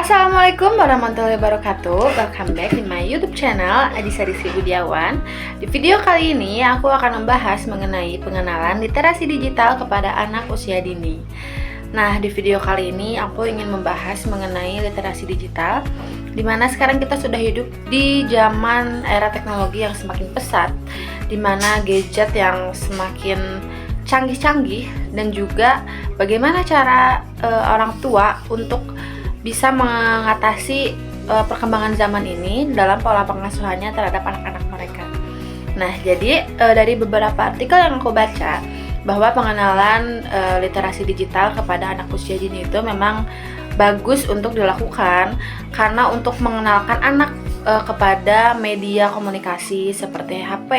Assalamualaikum warahmatullahi wabarakatuh. Welcome back in my YouTube channel Adisa Rizky Budiawan. Di video kali ini aku akan membahas mengenai pengenalan literasi digital kepada anak usia dini. Nah, di video kali ini aku ingin membahas mengenai literasi digital, dimana sekarang kita sudah hidup di zaman era teknologi yang semakin pesat, dimana gadget yang semakin canggih-canggih, dan juga bagaimana cara orang tua untuk bisa mengatasi perkembangan zaman ini dalam pola pengasuhannya terhadap anak-anak mereka. Nah, jadi dari beberapa artikel yang aku baca, bahwa pengenalan literasi digital kepada anak usia dini itu memang bagus untuk dilakukan, karena untuk mengenalkan anak kepada media komunikasi seperti HP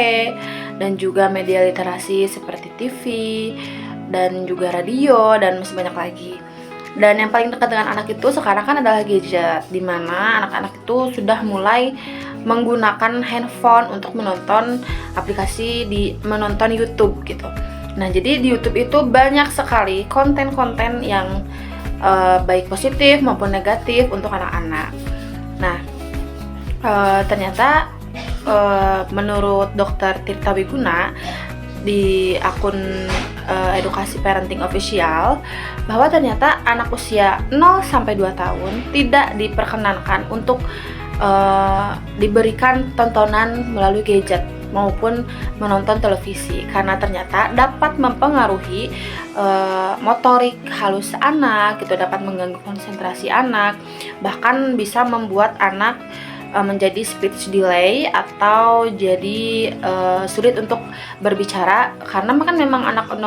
dan juga media literasi seperti TV dan juga radio dan masih banyak lagi. Dan yang paling dekat dengan anak itu sekarang kan adalah gadget, dimana anak-anak itu sudah mulai menggunakan handphone untuk menonton aplikasi menonton YouTube gitu. Nah, jadi di YouTube itu banyak sekali konten-konten yang baik positif maupun negatif untuk anak-anak. Nah, ternyata menurut Dr. Tirta Wiguna di akun edukasi parenting official, bahwa ternyata anak usia 0-2 tahun tidak diperkenankan untuk diberikan tontonan melalui gadget maupun menonton televisi, karena ternyata dapat mempengaruhi motorik halus anak gitu, dapat mengganggu konsentrasi anak, bahkan bisa membuat anak menjadi speech delay atau jadi sulit untuk berbicara, karena kan memang anak 0-2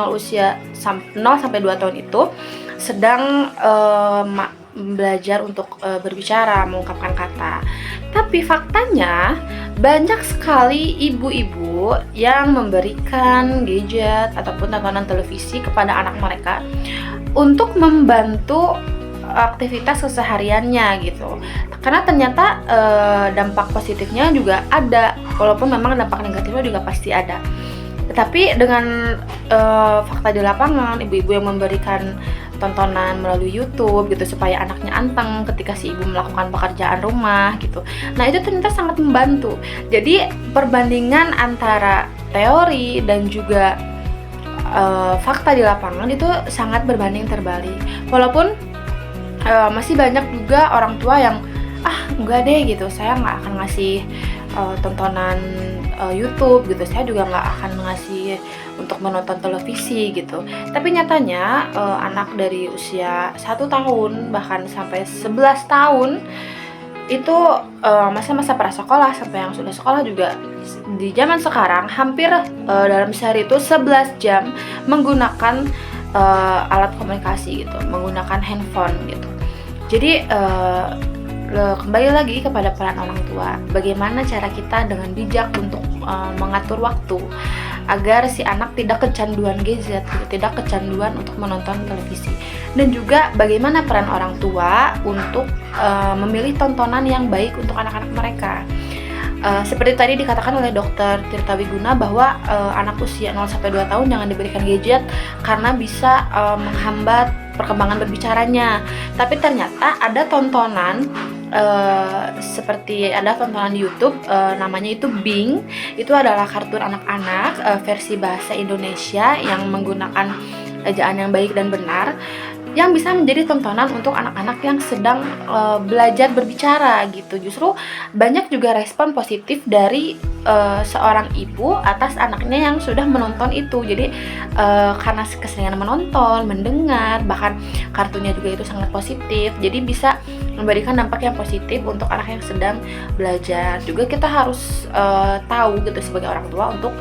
tahun itu sedang belajar untuk berbicara, mengungkapkan kata. Tapi faktanya banyak sekali ibu-ibu yang memberikan gadget ataupun tontonan televisi kepada anak mereka untuk membantu aktivitas kesehariannya gitu, karena ternyata dampak positifnya juga ada, walaupun memang dampak negatifnya juga pasti ada. Tetapi dengan fakta di lapangan, ibu-ibu yang memberikan tontonan melalui YouTube gitu supaya anaknya anteng ketika si ibu melakukan pekerjaan rumah gitu, nah itu ternyata sangat membantu. Jadi perbandingan antara teori dan juga fakta di lapangan itu sangat berbanding terbalik, walaupun masih banyak juga orang tua yang enggak deh gitu, saya nggak akan ngasih tontonan YouTube gitu, saya juga nggak akan ngasih untuk menonton televisi gitu. Tapi nyatanya anak dari usia 1 tahun bahkan sampai 11 tahun itu masa-masa prasekolah sampai yang sudah sekolah juga di zaman sekarang hampir dalam sehari itu 11 jam menggunakan alat komunikasi gitu, menggunakan handphone gitu. Jadi kembali lagi kepada peran orang tua, bagaimana cara kita dengan bijak untuk mengatur waktu agar si anak tidak kecanduan gadget, tidak kecanduan untuk menonton televisi, dan juga bagaimana peran orang tua untuk memilih tontonan yang baik untuk anak-anak mereka. Seperti tadi dikatakan oleh Dr. Tirta Wiguna bahwa anak usia 0-2 tahun jangan diberikan gadget karena bisa menghambat perkembangan berbicaranya. Tapi ternyata ada tontonan seperti ada tontonan di YouTube namanya itu Bing. Itu adalah kartun anak-anak versi bahasa Indonesia yang menggunakan ejaan yang baik dan benar, yang bisa menjadi tontonan untuk anak-anak yang sedang belajar berbicara gitu. Justru banyak juga respon positif dari seorang ibu atas anaknya yang sudah menonton itu. Jadi karena keseringan menonton, mendengar, bahkan kartunya juga itu sangat positif, jadi bisa memberikan dampak yang positif untuk anak yang sedang belajar. Juga kita harus tahu gitu sebagai orang tua untuk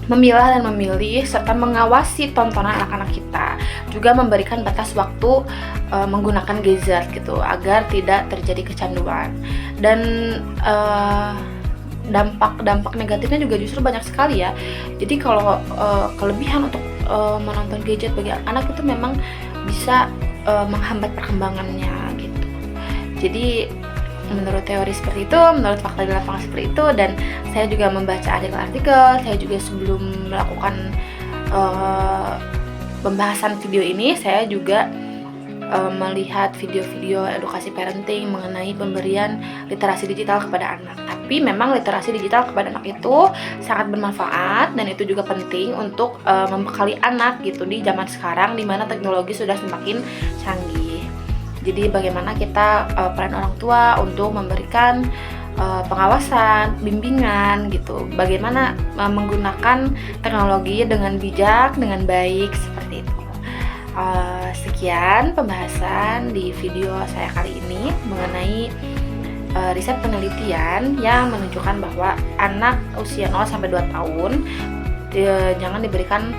memilah dan memilih serta mengawasi tontonan anak-anak kita, juga memberikan batas waktu menggunakan gadget gitu agar tidak terjadi kecanduan. Dan dampak negatifnya juga justru banyak sekali ya. Jadi kalau kelebihan untuk menonton gadget bagi anak itu memang bisa menghambat perkembangannya gitu. Jadi menurut teori seperti itu, menurut fakta di lapangan seperti itu, dan saya juga membaca artikel-artikel, saya juga sebelum melakukan pembahasan video ini, saya juga melihat video-video edukasi parenting mengenai pemberian literasi digital kepada anak. Tapi memang literasi digital kepada anak itu sangat bermanfaat dan itu juga penting untuk membekali anak gitu di zaman sekarang di mana teknologi sudah semakin canggih. Jadi bagaimana kita peran orang tua untuk memberikan pengawasan, bimbingan gitu. Bagaimana menggunakan teknologi dengan bijak, dengan baik seperti itu. Sekian pembahasan di video saya kali ini mengenai riset penelitian yang menunjukkan bahwa anak usia 0-2 tahun jangan diberikan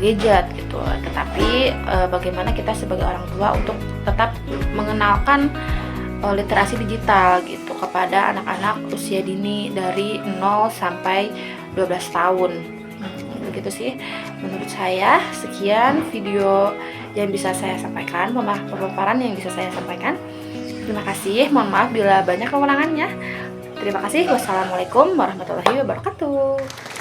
gadget gitu. Tetapi bagaimana kita sebagai orang tua untuk tetap mengenalkan literasi digital gitu kepada anak-anak usia dini dari 0-12 tahun. Begitu sih menurut saya. Sekian video yang bisa saya sampaikan, pemaparan yang bisa saya sampaikan. Terima kasih, mohon maaf bila banyak kekurangannya. Terima kasih. Wassalamualaikum warahmatullahi wabarakatuh.